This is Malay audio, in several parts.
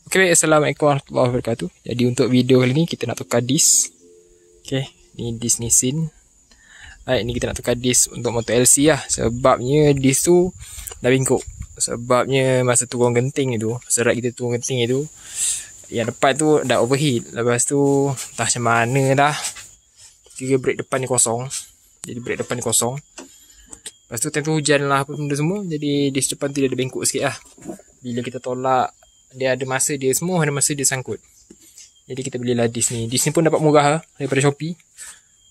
Okay, Assalamualaikum warahmatullahi wabarakatuh. Jadi untuk video kali ni kita nak tukar disk. Okay, ni disk Nissin. Alright, ni kita nak tukar disk untuk motor LC lah. Sebabnya disk tu dah bengkok. Sebabnya masa turun genting itu, serat kita turun genting itu, yang depan tu dah overheat. Lepas tu entah macam mana dah, kira brake depan ni kosong. Jadi brake depan ni kosong. Lepas tu time tu hujan lah apa benda semua. Jadi disk depan tu dia ada bengkok sikit lah. Bila kita tolak, dia ada masa dia, semua ada masa dia sangkut. Jadi kita belilah disk ni. Disk ni pun dapat murah lah, daripada Shopee.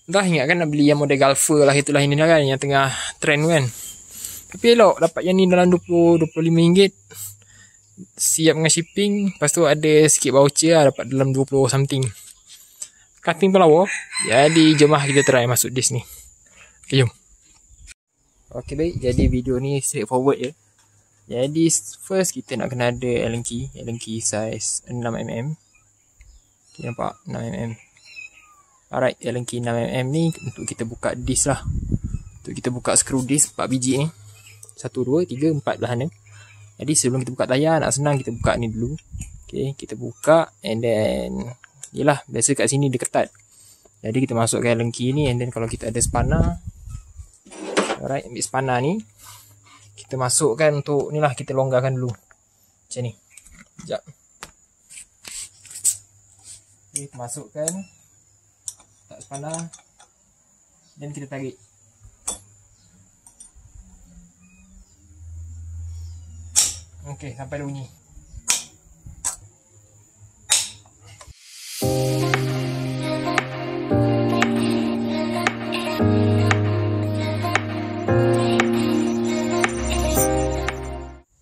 Entah ingat kan nak beli yang model Galfer lah, itulah ini lah kan, yang tengah trend kan. Tapi elok dapat yang ni dalam 20-25 ringgit. Siap dengan shipping. Lepas tu ada sikit voucher lah, dapat dalam 20 something. Cutting pun lawa. Jadi jom lah kita try masuk disk ni. Okay, jom. Okay baik, jadi video ni straightforward je. Jadi first kita nak kena ada Allen key size 6mm. Okay, nampak 6mm. Alright, Allen key 6mm ni untuk kita buka disk lah. Untuk kita buka screw disk 4 biji ni. 1, 2, 3, 4 belah sana. Jadi sebelum kita buka tayar, nak senang kita buka ni dulu. Okay, kita buka and then yelah, biasa kat sini dia ketat. Jadi kita masukkan Allen key ni and then kalau kita ada spanner. Alright, ambil spanner ni. Kita masukkan untuk ni lah, kita longgarkan dulu. Macam ni. Sekejap. Okay, kita masukkan. Tak spanner. Dan kita tarik. Okay, sampai dia bunyi.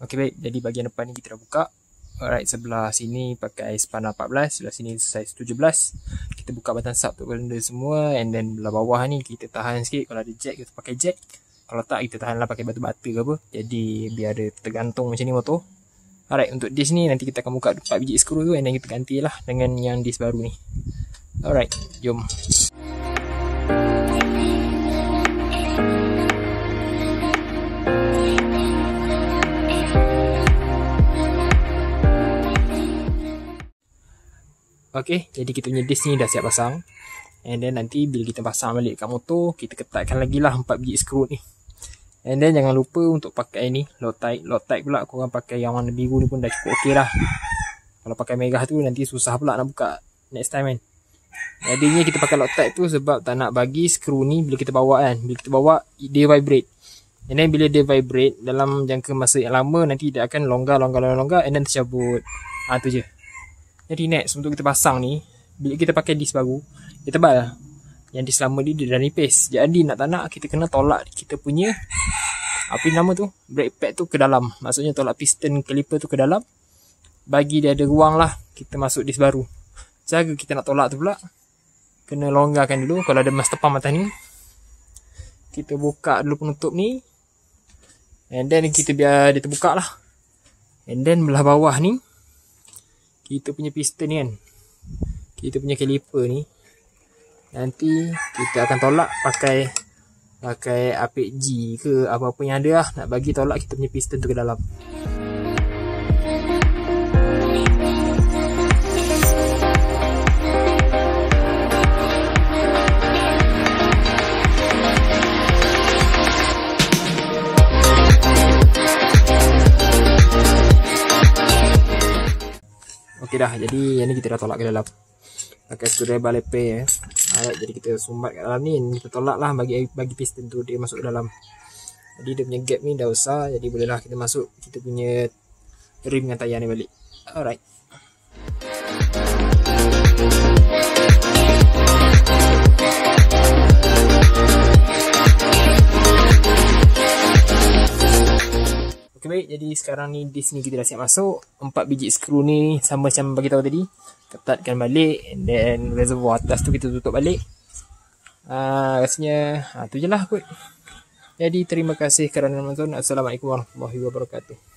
Okay baik, jadi bahagian depan ni kita dah buka. Alright, sebelah sini pakai spanner 14, sebelah sini size 17. Kita buka batang sub untuk benda semua. And then belah bawah ni kita tahan sikit. Kalau ada jack kita pakai jack. Kalau tak kita tahan lah pakai batu bata ke apa. Jadi biar ada tergantung macam ni motor. Alright, untuk disk ni nanti kita akan buka 4 biji skru tu. And then kita gantilah dengan yang disk baru ni. Alright, jom. Okay, jadi kita punya disk ni dah siap pasang. And then nanti bila kita pasang balik kat motor, kita ketatkan lagi lah 4 biji skru ni. And then jangan lupa untuk pakai ni, Loctite. Loctite pula korang pakai yang warna biru ni pun dah cukup ok lah. Kalau pakai merah tu nanti susah pula nak buka next time kan. Jadinya kita pakai Loctite tu sebab tak nak bagi skru ni bila kita bawa kan. Bila kita bawa, dia vibrate. And then bila dia vibrate, dalam jangka masa yang lama nanti dia akan longgar and then tercabut. Tu je. Jadi next untuk kita pasang ni, bila kita pakai disk baru, dia tebal. Yang disk lama ni dia dah nipis. Jadi nak tak nak kita kena tolak kita punya apa nama tu, brake pad tu ke dalam. Maksudnya tolak piston caliper tu ke dalam. Bagi dia ada ruang lah kita masuk disk baru. Cara kita nak tolak tu pula, kena longgarkan dulu. Kalau ada mas tepam atas ni, kita buka dulu penutup ni. And then kita biar dia terbuka lah. And then belah bawah ni, kita punya piston ni kan, kita punya caliper ni, nanti kita akan tolak pakai apik G ke apa-apa yang ada lah. Nak bagi tolak kita punya piston tu ke dalam. Okay dah, jadi yang ni kita dah tolak ke dalam pakai screwdriver leper ya. Alright, jadi kita sumbat kat dalam ni, kita tolak lah bagi piston tu dia masuk ke dalam. Jadi dia punya gap ni dah besar, jadi bolehlah kita masuk kita punya rim dengan tayar ni balik. Alright. Okay baik, jadi sekarang ni disk ni kita dah siap masuk. 4 biji skru ni sama macam bagi tahu tadi, ketatkan balik and then reservoir atas tu kita tutup balik. Rasanya tu je lah kot. Jadi terima kasih kerana menonton. Assalamualaikum warahmatullahi wabarakatuh.